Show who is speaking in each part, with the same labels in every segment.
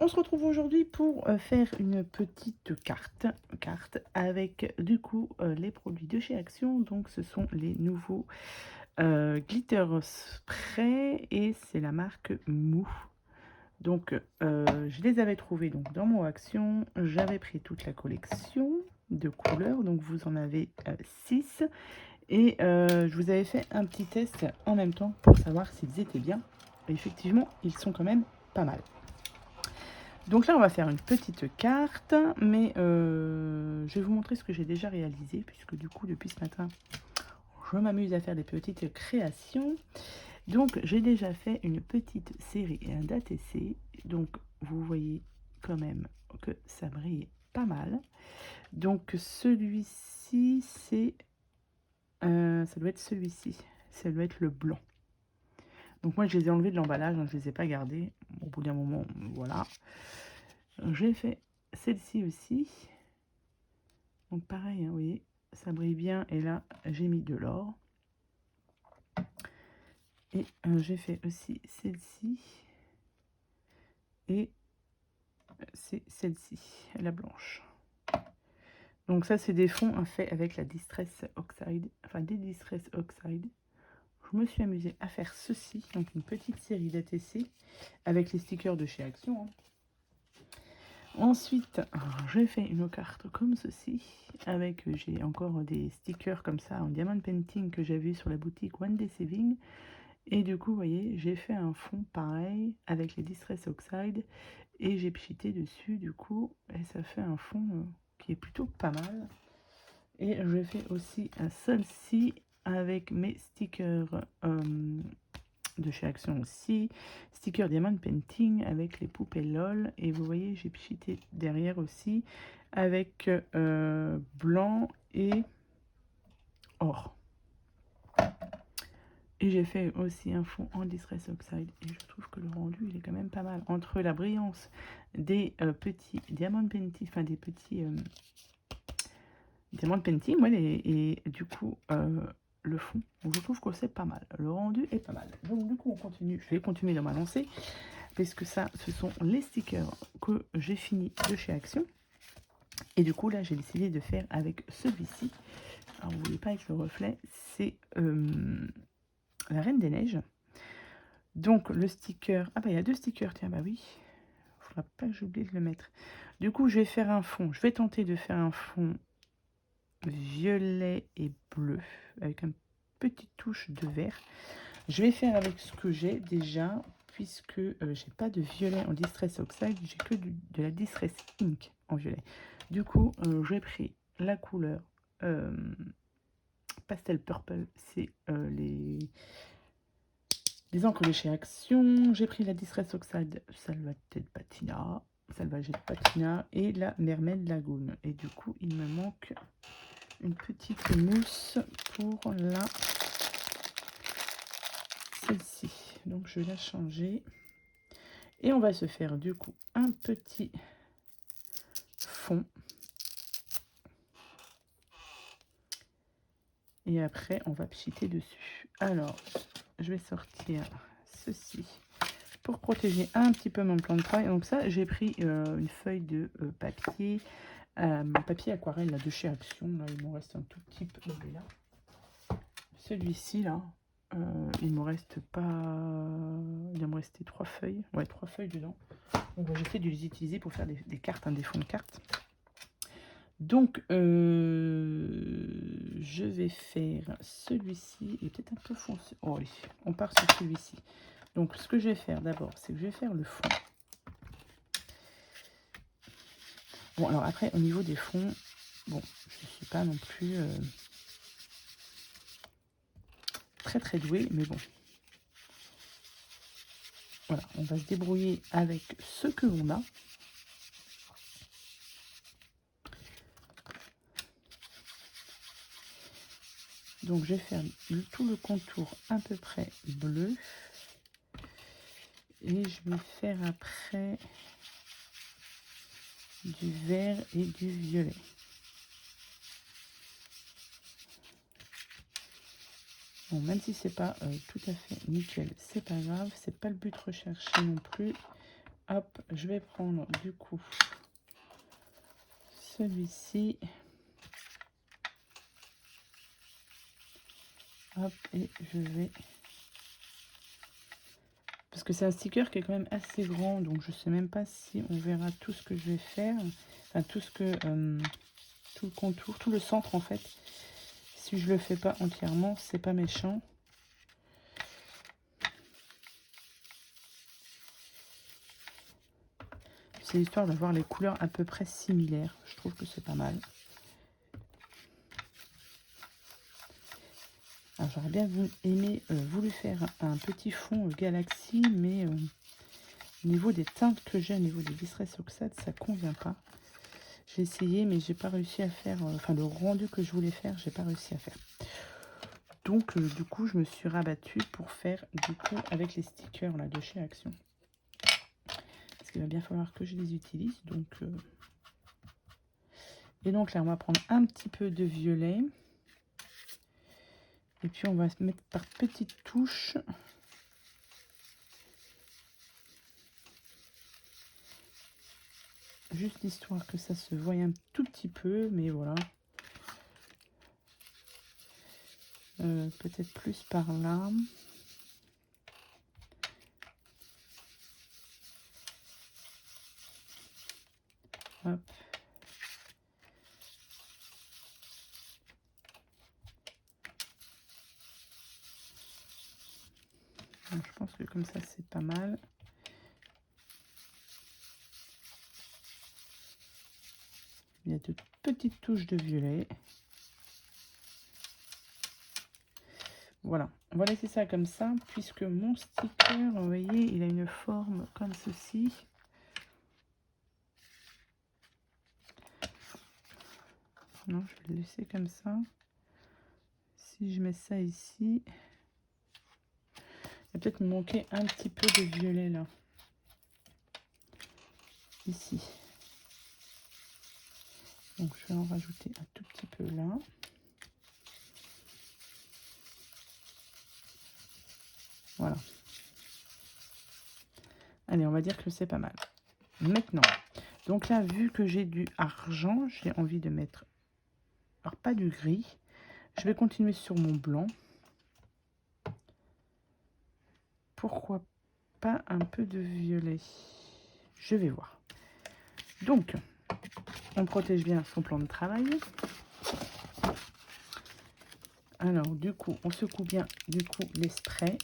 Speaker 1: on se retrouve aujourd'hui pour faire une petite carte avec du coup les produits de chez Action. Donc ce sont les nouveaux glitter spray et c'est la marque Mou. Donc je les avais trouvés donc dans mon Action. J'avais pris toute la collection de couleurs, donc vous en avez 6 et je vous avais fait un petit test en même temps pour savoir s'ils étaient bien. Et effectivement, ils sont quand même pas mal. Donc là, on va faire une petite carte, mais je vais vous montrer ce que j'ai déjà réalisé, puisque du coup, depuis ce matin, je m'amuse à faire des petites créations. Donc, j'ai déjà fait une petite série d'ATC. Donc, vous voyez quand même que ça brille pas mal. Donc, celui-ci, c'est... ça doit être celui-ci. Ça doit être le blanc. Donc, moi, je les ai enlevés de l'emballage, hein, je ne les ai pas gardés. Au bout d'un moment, voilà. J'ai fait celle-ci aussi. Donc pareil, hein, vous voyez, ça brille bien. Et là, j'ai mis de l'or. Et j'ai fait aussi celle-ci. Et c'est celle-ci, la blanche. Donc ça, c'est des fonds faits avec la Distress Oxide. Enfin, des Distress Oxide. Je me suis amusée à faire ceci. Donc une petite série d'ATC avec les stickers de chez Action. Hein. Ensuite, j'ai fait une carte comme ceci, avec, j'ai encore des stickers comme ça en diamond painting que j'ai vu sur la boutique One Day Saving. Et du coup, vous voyez, j'ai fait un fond pareil avec les Distress Oxide et j'ai pchité dessus du coup, et ça fait un fond qui est plutôt pas mal. Et je fais aussi un celle-ci avec mes stickers de chez Action aussi, sticker Diamond Painting avec les poupées LOL, et vous voyez j'ai pchité derrière aussi avec blanc et or. Et j'ai fait aussi un fond en Distress Oxide et je trouve que le rendu il est quand même pas mal. Entre la brillance des petits Diamond Painting, enfin des petits Diamond Painting, ouais, et du coup le fond, donc je trouve que c'est pas mal. Le rendu est pas mal. Donc du coup on continue, je vais continuer dans ma lancée. Puisque ça, ce sont les stickers que j'ai fini de chez Action. Et du coup, là, j'ai décidé de faire avec celui-ci. Alors, vous ne voyez pas avec le reflet, c'est la Reine des Neiges. Donc, le sticker... Ah bah, il y a deux stickers, tiens, bah oui. Il ne faudra pas que j'oublie de le mettre. Du coup, je vais faire un fond. Je vais tenter de faire un fond violet et bleu, avec une petite touche de vert. Je vais faire avec ce que j'ai déjà, puisque j'ai pas de violet en Distress Oxide, j'ai que de la Distress Ink en violet. Du coup, j'ai pris la couleur Pastel Purple, c'est les encres de chez Action. J'ai pris la Distress Oxide Salvaged Patina et la Mermaid Lagoon. Et du coup, il me manque une petite mousse pour la celle-ci. Donc je vais la changer. Et on va se faire du coup un petit fond. Et après, on va pchiter dessus. Alors, je vais sortir ceci pour protéger un petit peu mon plan de travail. Donc ça, j'ai pris une feuille de papier, papier aquarelle là, de chez Action. Là, il m'en reste un tout petit peu. Là. Celui-ci, là, il me reste pas... Il va me rester 3 feuilles. Ouais, 3 feuilles dedans. Donc, j'essaie de les utiliser pour faire des cartes, hein, des fonds de cartes. Donc, je vais faire celui-ci. Il est peut-être un peu foncé. Oh oui, on part sur celui-ci. Donc, ce que je vais faire d'abord, c'est que je vais faire le fond. Bon, alors après, au niveau des fonds, bon, je ne suis pas non plus très très douée, mais bon. Voilà, on va se débrouiller avec ce que l'on a. Donc, je vais faire tout le contour à peu près bleu. Et je vais faire après du vert et du violet. Bon, même si c'est pas tout à fait nickel, c'est pas grave, c'est pas le but recherché non plus. Hop, je vais prendre du coup celui-ci. Hop, et je vais... Parce que c'est un sticker qui est quand même assez grand, donc je sais même pas si on verra tout ce que je vais faire. Enfin, tout ce que... tout le contour, tout le centre en fait. Si je le fais pas entièrement, c'est pas méchant. C'est histoire d'avoir les couleurs à peu près similaires. Je trouve que c'est pas mal. Alors j'aurais bien voulu faire un petit fond Galaxy, mais au niveau des teintes que j'ai, au niveau des Distress Oxide, ça convient pas. J'ai essayé, mais j'ai pas réussi à faire, enfin le rendu que je voulais faire, j'ai pas réussi à faire. Donc du coup, je me suis rabattue pour faire du coup avec les stickers là de chez Action. Parce qu'il va bien falloir que je les utilise. Donc, et donc là, on va prendre un petit peu de violet. Et puis on va se mettre par petites touches. Juste histoire que ça se voie un tout petit peu, mais voilà. Peut-être plus par là. Hop. Donc, je pense que comme ça, c'est pas mal. Il y a de petites touches de violet. Voilà, on va laisser ça comme ça, puisque mon sticker, vous voyez, il a une forme comme ceci. Non, je vais le laisser comme ça. Si je mets ça ici, il va peut-être me manquer un petit peu de violet là. Ici. Donc je vais en rajouter un tout petit peu là. Voilà. Allez, on va dire que c'est pas mal. Maintenant, donc là, vu que j'ai du argent, j'ai envie de mettre, alors pas du gris, je vais continuer sur mon blanc. Pourquoi pas un peu de violet? Je vais voir. Donc, on protège bien son plan de travail. Alors, du coup, on secoue bien les sprays.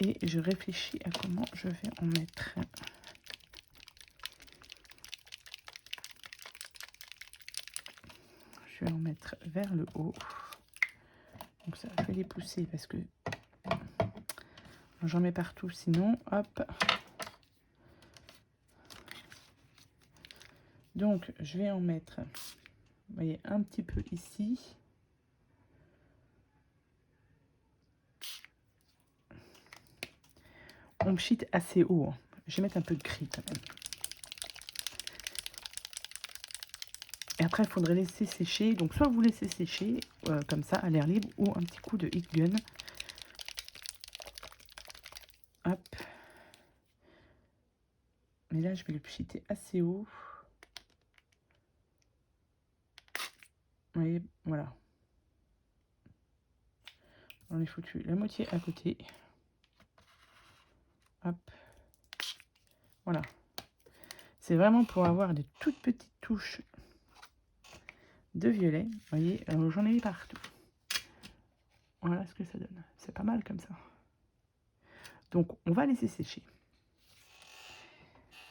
Speaker 1: Et je réfléchis à comment je vais en mettre. Je vais en mettre vers le haut. Donc ça, je vais les pousser parce que j'en mets partout sinon. Hop. Donc, je vais en mettre, vous voyez, un petit peu ici. On me cheat assez haut. Hein. Je vais mettre un peu de gris quand même. Et après, il faudrait laisser sécher. Donc, soit vous laissez sécher comme ça à l'air libre ou un petit coup de heat gun. Hop. Mais là, je vais le cheater assez haut. Vous voyez, voilà. On est foutu la moitié à côté. Hop. Voilà. C'est vraiment pour avoir des toutes petites touches de violet. Vous voyez, j'en ai mis partout. Voilà ce que ça donne. C'est pas mal comme ça. Donc, on va laisser sécher.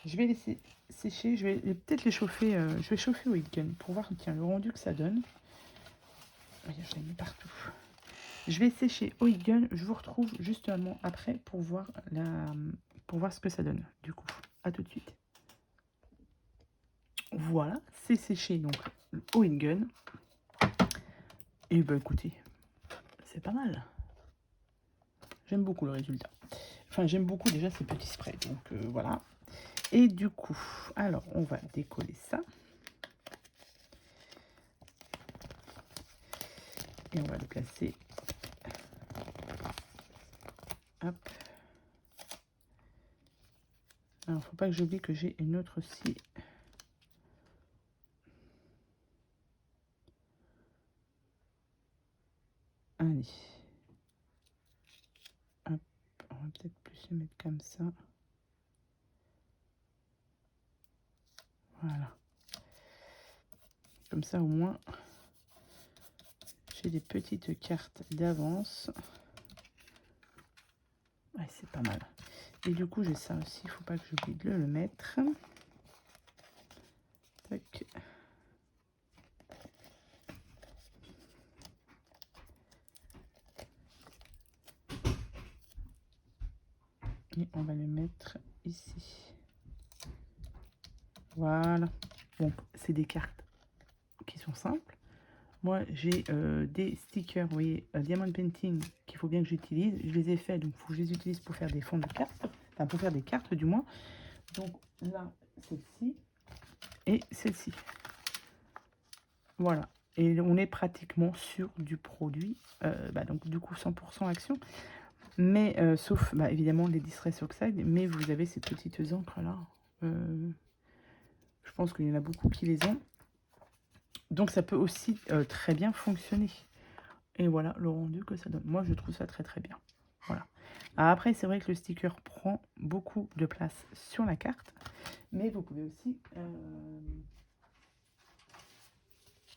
Speaker 1: Je vais laisser sécher. Je vais peut-être les chauffer. Je vais chauffer au heat gun pour voir tiens, le rendu que ça donne. Voyez, je l'ai mis partout. Je vais sécher au heat gun. Je vous retrouve justement après pour voir, ce que ça donne. Du coup, à tout de suite. Voilà, c'est séché donc au heat gun. Et bah écoutez, c'est pas mal. J'aime beaucoup le résultat. Enfin, j'aime beaucoup déjà ces petits sprays. Donc voilà. Et du coup, alors on va décoller ça. Et on va le placer. Hop. faut pas que j'oublie que j'ai une autre aussi. Allez. Hop, on va peut-être plus se mettre comme ça. Voilà. Comme ça, au moins, j'ai des petites cartes d'avance. Ouais, c'est pas mal. Et du coup, j'ai ça aussi. Il faut pas que j'oublie de le mettre. Tac. Et on va le mettre ici. Voilà. Bon, c'est des cartes qui sont simples. Moi, j'ai des stickers, vous voyez, Diamond Painting, qu'il faut bien que j'utilise. Je les ai faits, donc il faut que je les utilise pour faire des fonds de cartes. Enfin, pour faire des cartes, du moins. Donc là, celle-ci et celle-ci. Voilà. Et on est pratiquement sur du produit. Donc, du coup, 100% action. Mais, sauf, évidemment, les Distress Oxide. Mais vous avez ces petites encres-là. Je pense qu'il y en a beaucoup qui les ont. Donc, ça peut aussi très bien fonctionner. Et voilà le rendu que ça donne. Moi, je trouve ça très très bien. Voilà. Après, c'est vrai que le sticker prend beaucoup de place sur la carte. Mais vous pouvez aussi... vous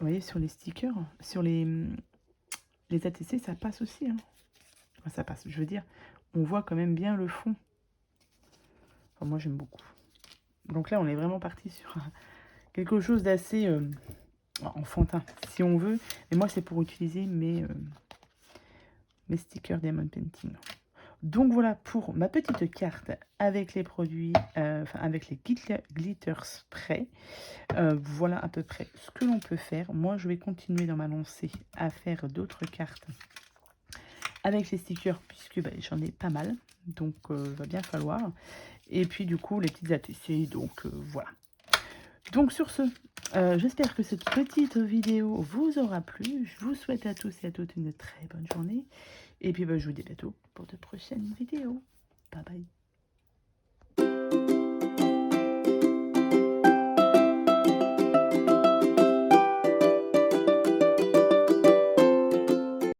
Speaker 1: voyez, sur les stickers, sur les ATC, ça passe aussi. Hein. Enfin, ça passe, je veux dire, on voit quand même bien le fond. Enfin, moi, j'aime beaucoup. Donc là, on est vraiment parti sur quelque chose d'assez enfantin, si on veut. Mais moi, c'est pour utiliser mes stickers Diamond Painting. Donc voilà pour ma petite carte avec les produits, avec les glitters prêts. Voilà à peu près ce que l'on peut faire. Moi, je vais continuer dans ma lancée à faire d'autres cartes avec les stickers, puisque j'en ai pas mal. Donc, va bien falloir. Et puis, du coup, les petites ATC. Donc, voilà. Donc, sur ce, j'espère que cette petite vidéo vous aura plu. Je vous souhaite à tous et à toutes une très bonne journée. Et puis, je vous dis à bientôt pour de prochaines vidéos. Bye bye.